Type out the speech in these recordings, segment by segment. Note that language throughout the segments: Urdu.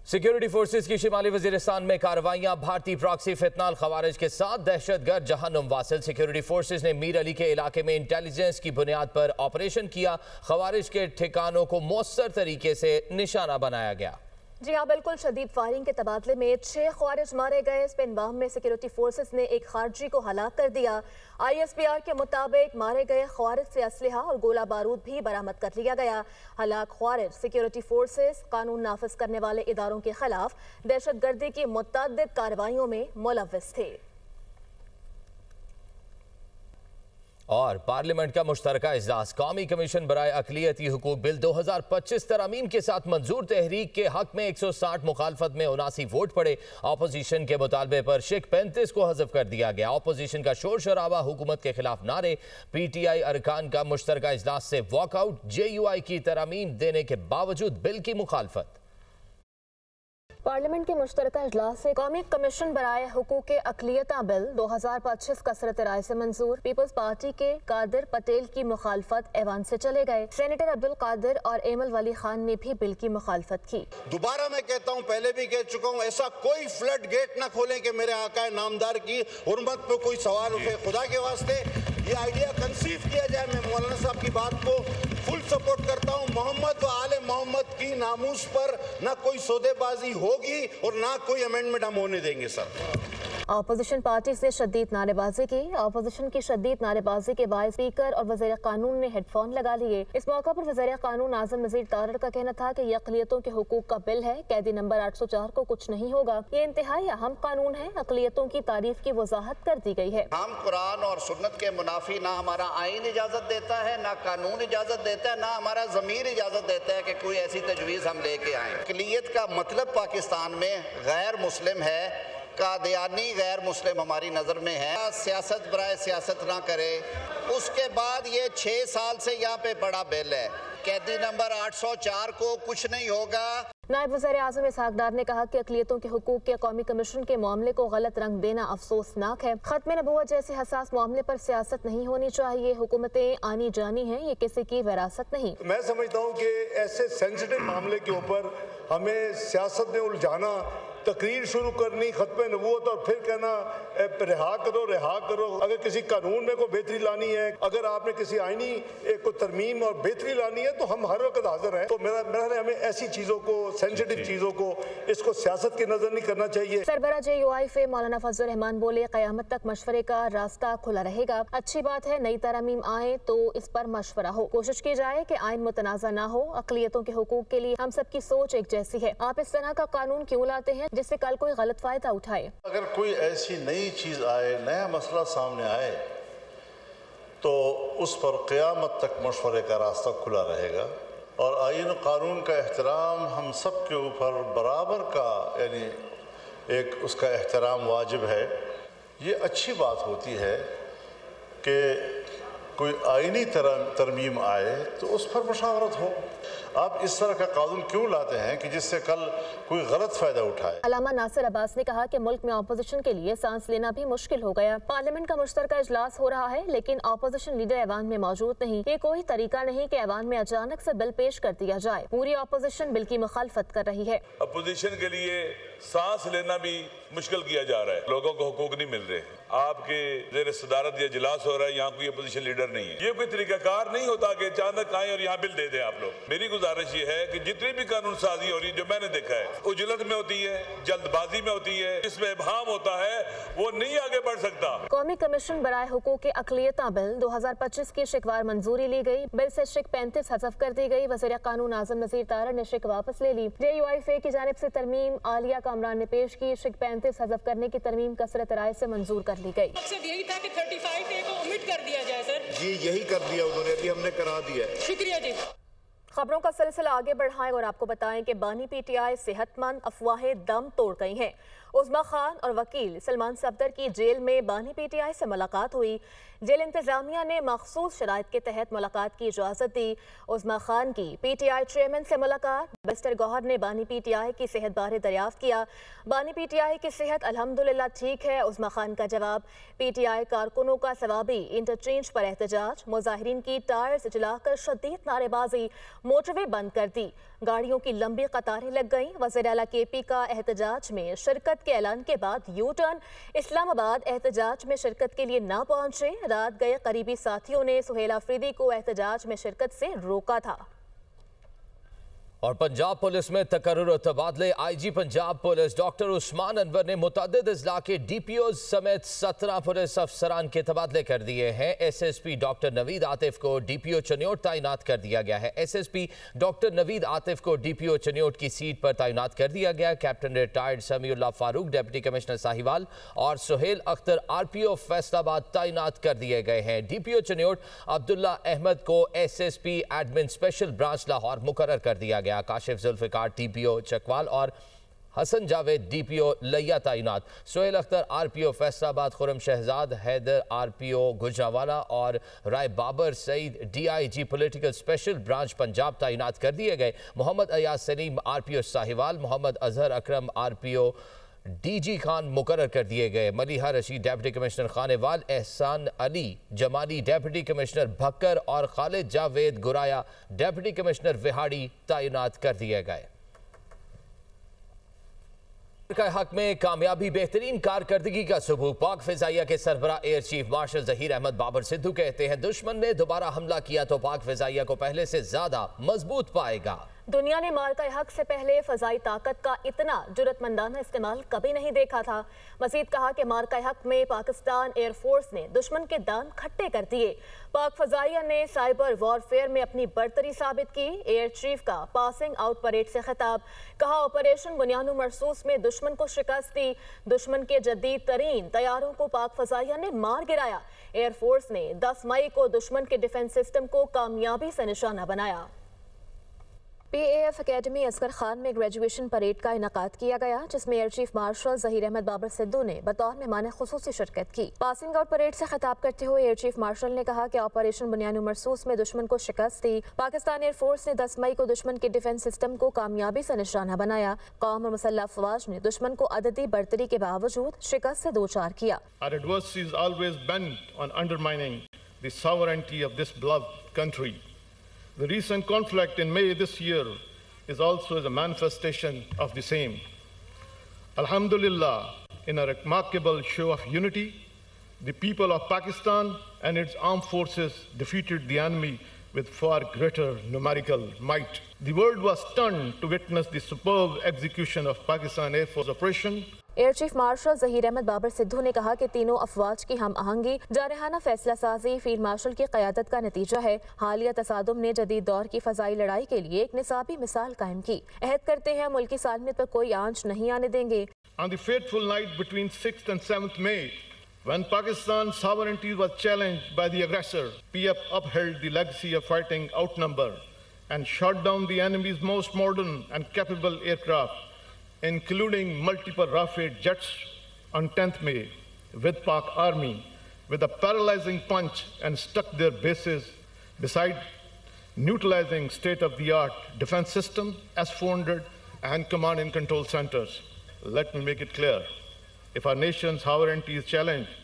سیکیورٹی فورسز کی شمالی وزیرستان میں کارروائیاں، بھارتی پراکسی فتنال خوارج کے ساتھ دہشت گرد جہنم واصل۔ سیکیورٹی فورسز نے میر علی کے علاقے میں انٹیلیجنس کی بنیاد پر آپریشن کیا، خوارج کے ٹھکانوں کو مؤثر طریقے سے نشانہ بنایا گیا۔ جی ہاں بالکل، شدید فائرنگ کے تبادلے میں 6 خوارج مارے گئے۔ اسپین بام میں سیکیورٹی فورسز نے ایک خارجی کو ہلاک کر دیا۔ ISPR کے مطابق مارے گئے خوارج سے اسلحہ اور گولہ بارود بھی برآمد کر لیا گیا۔ ہلاک خوارج سیکیورٹی فورسز قانون نافذ کرنے والے اداروں کے خلاف دہشت گردی کی متعدد کارروائیوں میں ملوث تھے۔ اور پارلیمنٹ کا مشترکہ اجلاس قومی کمیشن برائے اقلیتی حقوق بل 2025 ترامیم کے ساتھ منظور۔ تحریک کے حق میں 160، مخالفت میں 79 ووٹ پڑے۔ اپوزیشن کے مطالبے پر شک 35 کو حذف کر دیا گیا۔ اپوزیشن کا شور شرابہ، حکومت کے خلاف نعرے۔ PTI ارکان کا مشترکہ اجلاس سے واک آؤٹ۔ JUI کی ترامیم دینے کے باوجود بل کی مخالفت۔ پارلیمنٹ کے مشترکہ اجلاس سے قومی کمیشن برائے حقوق اقلیتاں بل 2025 کثرت رائے سے منظور۔ پیپلز پارٹی کے قادر پٹیل کی مخالفت ایوان سے چلے گئے۔ سینیٹر عبدالقادر اور ایمل ولی خان نے بھی بل کی مخالفت کی۔ دوبارہ میں کہتا ہوں، پہلے بھی کہہ چکا ہوں، ایسا کوئی فلڈ گیٹ نہ کھولیں کہ میرے آقا نامدار کی حرمت پہ کوئی سوال اٹھے۔ خدا کے واسطے یہ آئیڈیا کنسیو کیا جائے۔ میں مولانا صاحب کی بات کو فل سپورٹ کرتا ہوں۔ محمد و آل محمد کی ناموس پر نہ کوئی سودے بازی ہوگی اور نہ کوئی امینڈمنٹ ہم ہونے دیں گے سر۔ اپوزیشن پارٹی سے شدید نعرے بازی کی۔ اپوزیشن کی شدید نعرے بازی کے باعث اسپیکر اور وزیر قانون نے ہیڈ فون لگا لیے۔ اس موقع پر وزیر قانون اعظم نذیر تارڑ کا کہنا تھا کہ یہ اقلیتوں کے حقوق کا بل ہے، قیدی نمبر 804 کو کچھ نہیں ہوگا۔ یہ انتہائی اہم قانون ہے، اقلیتوں کی تعریف کی وضاحت کر دی گئی ہے۔ ہم قرآن اور سنت کے منافی نہ ہمارا آئین اجازت دیتا ہے، نہ قانون اجازت دیتا ہے، نہ ہمارا ضمیر اجازت دیتا ہے کہ کوئی ایسی تجویز ہم لے کے آئیں۔ اقلیت کا مطلب پاکستان میں غیر مسلم ہے، قادیانی غیر مسلم ہماری نظر میں ہے۔ سیاست برائے سیاست نہ کرے۔ اس کے بعد یہ 6 سال سے یہاں پہ بڑا بل ہے، قیدی نمبر 804 کو کچھ نہیں ہوگا۔ نائب وزیر اعظم اسحاق ڈار نے کہا کہ اقلیتوں کے حقوق کے قومی کمیشن کے معاملے کو غلط رنگ دینا افسوسناک ہے۔ ختم نبوت جیسے حساس معاملے پر سیاست نہیں ہونی چاہیے۔ حکومتیں آنی جانی ہیں، یہ کسی کی وراثت نہیں۔ میں سمجھتا ہوں کہ ایسے سینسٹیو معاملے کے اوپر ہمیں سیاست میں الجھانا، تقریر شروع کرنی ختم نبوت اور پھر کہنا رہا کرو رہا کرو۔ اگر کسی قانون میں کوئی بہتری لانی ہے، اگر آپ نے کسی آئینی کو ترمیم اور بہتری لانی ہے تو ہم ہر وقت حاضر ہیں۔ تو میرا ہمیں ایسی چیزوں کو، سینسٹیو چیزوں کو، اس کو سیاست کی نظر نہیں کرنا چاہیے۔ سربراہ JUI فے مولانا فضل الرحمان بولے، قیامت تک مشورے کا راستہ کھلا رہے گا۔ اچھی بات ہے نئی ترامیم آئے تو اس پر مشورہ ہو، کوشش کی جائے کہ آئین متنازع نہ ہو۔ اقلیتوں کے حقوق کے لیے ہم سب کی سوچ ایک جیسی ہے۔ آپ اس طرح کا قانون کیوں لاتے ہیں جس سے کل کوئی غلط فائدہ اٹھائے؟ اگر کوئی ایسی نئی چیز آئے، نیا مسئلہ سامنے آئے تو اس پر قیامت تک مشورے کا راستہ کھلا رہے گا، اور آئین و قانون کا احترام ہم سب کے اوپر برابر کا، یعنی ایک اس کا احترام واجب ہے۔ یہ اچھی بات ہوتی ہے کہ کوئی آئینی ترمیم آئے تو اس پر مشاورت ہو۔ آپ اس طرح کا قانون کیوں لاتے ہیں کہ جس سے کل کوئی غلط فائدہ اٹھائے؟ علامہ ناصر عباس نے کہا کہ ملک میں اپوزیشن کے لیے سانس لینا بھی مشکل ہو گیا۔ پارلیمنٹ کا مشترکہ اجلاس ہو رہا ہے لیکن اپوزیشن لیڈر ایوان میں موجود نہیں۔ یہ کوئی طریقہ نہیں کہ ایوان میں اچانک سے بل پیش کر دیا جائے۔ پوری اپوزیشن بل کی مخالفت کر رہی ہے۔ اپوزیشن کے لیے سانس لینا بھی مشکل کیا جا رہا ہے، لوگوں کو حقوق نہیں مل رہے۔ آپ کے زیر صدارت یہ اجلاس ہو رہا ہے، یہاں کوئی اپوزیشن لیڈر نہیں ہے۔ یہ کوئی طریقہ کار نہیں ہوتا کہ اچانک آئیں اور یہاں بل دے دیں آپ لوگ۔ میری گزارش یہ ہے کہ جتنی بھی قانون سازی ہو رہی ہے، جو میں نے دیکھا ہے، اجلت میں ہوتی ہے، جلد بازی میں ہوتی ہے، اس میں ابہام ہوتا ہے، وہ نہیں آگے بڑھ سکتا۔ قومی کمیشن برائے حقوق اقلیتاں بل 2025 کی شکوار منظوری لی گئی۔ بل سے شک 35 حذف کر دی گئی۔ وزیر قانون اعظم نذیر تارڑ نے شک واپس لے لی۔ JUI فے کی جانب سے ترمیم عالیہ کامران نے پیش کی۔ شک 35 حذف کرنے کی ترمیم کثرت رائے سے منظور کر لی گئی۔ مقصد یہی تھا کہ 35A کو omit کر دیا جائے سر۔ جی یہی کر دیا انہوں نے، ابھی ہم نے کرا دیا ہے۔ شکریہ جی۔ خبروں کا سلسلہ آگے بڑھائیں اور آپ کو بتائیں کہ بانی PTI صحت مند، افواہیں دم توڑ گئی ہیں۔ عظمیٰ خان اور وکیل سلمان صفدر کی جیل میں بانی PTI سے ملاقات ہوئی۔ جیل انتظامیہ نے مخصوص شرائط کے تحت ملاقات کی اجازت دی۔ عظمیٰ خان کی PTI چیئرمین سے ملاقات۔ بیرسٹر گوہر نے بانی PTI کی صحت بارے دریافت کیا۔ بانی PTI کی صحت الحمدللہ ٹھیک ہے، عظمیٰ خان کا جواب۔ PTI کارکنوں کا ثوابی انٹرچینج پر احتجاج۔ مظاہرین کی ٹائرز جلا کر شدید نعرے بازی۔ موٹر وے بند کر دی، گاڑیوں کی لمبی قطاریں لگ گئیں۔ وزیر اعلیٰ کے پی کا احتجاج میں شرکت کے اعلان کے بعد یو ٹرن، اسلام آباد احتجاج میں شرکت کے لیے نہ پہنچے۔ رات گئے قریبی ساتھیوں نے سہیل آفریدی کو احتجاج میں شرکت سے روکا تھا۔ اور پنجاب پولیس میں تقرر و تبادلے، آئی جی پنجاب پولیس ڈاکٹر عثمان انور نے متعدد اضلاع کے ڈی پی اوز سمیت 17 پولیس افسران کے تبادلے کر دیے ہیں۔ ایس ایس پی ڈاکٹر نوید عاطف کو ڈی پی او چنیوٹ تعینات کر دیا گیا ہے۔ ایس ایس پی ڈاکٹر نوید عاطف کو ڈی پی او چنیوٹ کی سیٹ پر تعینات کر دیا گیا۔ کیپٹن ریٹائرڈ سمیع اللہ فاروق ڈپٹی کمشنر ساہیوال اور سہیل اختر آر پی او فیصل آباد تعینات کر دیے گئے ہیں۔ ڈی پی او چنیوٹ عبداللہ احمد کو S S P admin special branch Lahore مقرر کر دیا گیا۔ کاشف ذوالفقار ٹی پی او چکوال اور حسن جاوید ڈی پی او لیا تعینات۔ سہیل اختر آر پی او فیصل آباد، خرم شہزاد حیدر آر پی او گجرانوالہ اور Rai Babar Saeed D I G political special branch Punjab تعینات کر دیے گئے۔ Muhammad Ayaz Saleem R P O Sahiwal, Muhammad Azhar Akram R P O D G Khan مقرر کر دیے گئے۔ Maliha Rasheed deputy commissioner Khanewal, Ehsan Ali Jamali deputy commissioner Bhakkar اور خالد جاوید گرایا ڈیپٹی کمشنر وہاڑی تعینات کر دیے گئے۔ کا حق میں کامیابی بہترین کارکردگی کا ثبوت، پاک فضائیہ کے سربراہ air chief marshal Zaheer Ahmed Babar Sidhu کہتے ہیں دشمن نے دوبارہ حملہ کیا تو پاک فضائیہ کو پہلے سے زیادہ مضبوط پائے گا۔ دنیا نے مارکہ حق سے پہلے فضائی طاقت کا اتنا جرأت مندانہ استعمال کبھی نہیں دیکھا تھا۔ مزید کہا کہ مارکہ حق میں پاکستان ایئر فورس نے دشمن کے دان کھٹے کر دیے۔ پاک فضائیہ نے سائبر وارفیئر میں اپنی برتری ثابت کی۔ ایئر چیف کا پاسنگ آؤٹ پریڈ سے خطاب، کہا آپریشن بنیان و مرصوص میں دشمن کو شکست دی، دشمن کے جدید ترین طیاروں کو پاک فضائیہ نے مار گرایا۔ ایئر فورس نے 10 مئی کو دشمن کے ڈیفنس سسٹم کو کامیابی سے نشانہ بنایا۔ P A F academy Asghar Khan میں گریجویشن پریڈ کا انعقاد کیا گیا، جس میں air chief marshal Zaheer Ahmed Babar Sidhu نے بطور مہمان خصوصی شرکت کی۔ پاسنگ آؤٹ پریڈ سے خطاب کرتے ہوئے ایئر چیف مارشل نے کہا کہ آپریشن بنیان مرصوص میں دشمن کو شکست دی، پاکستان ایئر فورس نے 10 مئی کو دشمن کے ڈیفنس سسٹم کو کامیابی سے نشانہ بنایا۔ قوم اور مسلح افواج نے دشمن کو عددی برتری کے باوجود شکست سے دوچار کیا۔ Our adversary is always bent on undermining the sovereignty of this beloved country. The recent conflict in May this year is also a manifestation of the same. Alhamdulillah, in a remarkable show of unity, the people of Pakistan and its armed forces defeated the enemy with far greater numerical might. The world was stunned to witness the superb execution of Pakistan Air Force operation. Air chief marshal Zaheer Ahmed Babar Sidhu نے کہا کہ تینوں افواج کی ہم آہنگی جارحانہ فیصلہ سازی فیلڈ مارشل کی قیادت کا نتیجہ ہے۔ حالیہ تصادم نے جدید دور کی فضائی لڑائی کے لیے ایک نصابی مثال قائم کی۔ عہد کرتے ہیں ملکی سالمیت پر کوئی آنچ نہیں آنے دیں گے۔ On the fateful night between 6th and 7th May, when Pakistan's sovereignty was challenged by the aggressor, PF upheld the legacy of fighting outnumbered and shot down the enemy's most modern and capable aircraft, including multiple Rafale jets on 10th May, with Pak Army with a paralyzing punch and struck their bases beside neutralizing state-of-the-art defense system, S-400 and command and control centers. Let me make it clear, if our nation's sovereignty is challenged,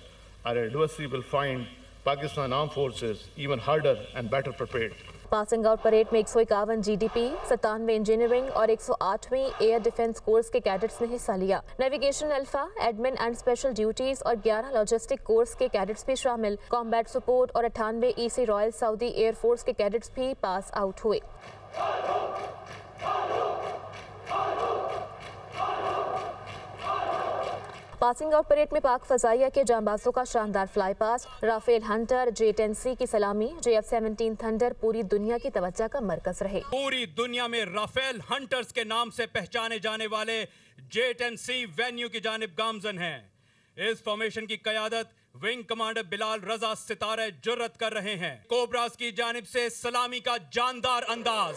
our adversary will find Pakistan armed forces even harder and better prepared. Passing out parade میں 151 جی ڈی پی، 97 انجینئرنگ اور 108ویں ایئر ڈیفنس کورس کے کیڈٹس نے حصہ لیا۔ Navigation alpha, admin and special duties اور 11 لاجسٹک کورس کے کیڈٹس بھی شامل۔ کامبیٹ سپورٹ اور 98 ای سی رائل سعودی ایئر فورس کے کیڈٹس بھی پاس آؤٹ ہوئے۔ پاسنگ آؤٹ پریڈ میں پاک فضائیہ کے جانبازوں کا شاندار fly past, Rafale Hunter J-10C کی سلامی، JF-17 تھنڈر پوری دنیا کی توجہ کا مرکز رہے۔ پوری دنیا میں رافیل ہنٹرز کے نام سے پہچانے جانے والے J-10C وینیو کی جانب گامزن ہیں۔ اس فارمیشن کی قیادت ونگ کمانڈر بلال رضا ستارہ جرت کر رہے ہیں۔ کوبراز کی جانب سے سلامی کا جاندار انداز۔